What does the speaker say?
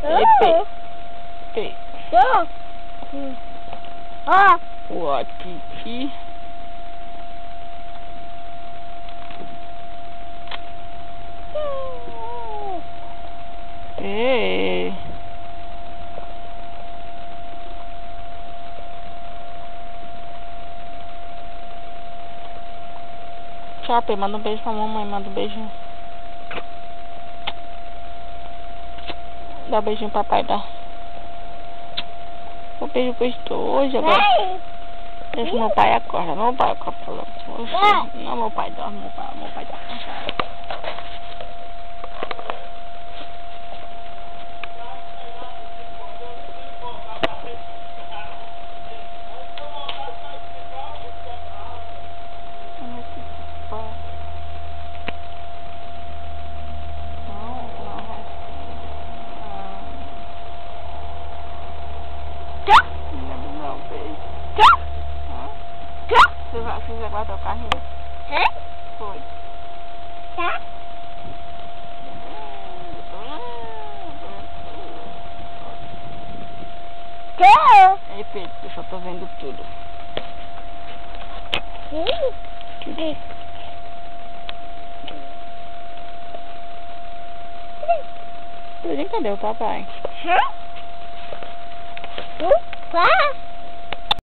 P. What? Kiki. Ei. Tchau, P. Manda um beijo pra mamãe. Manda um beijinho. Dá um beijinho pro papai, dá. Um beijo gostoso agora. Deixa meu pai acorda. Meu pai acorda falando. Não, meu pai dorme. Meu pai tá cansado. Você já guardou o carrinho? Foi. Tá? Ei, Pedro, eu só tô vendo tudo. Cadê o papai? Hã?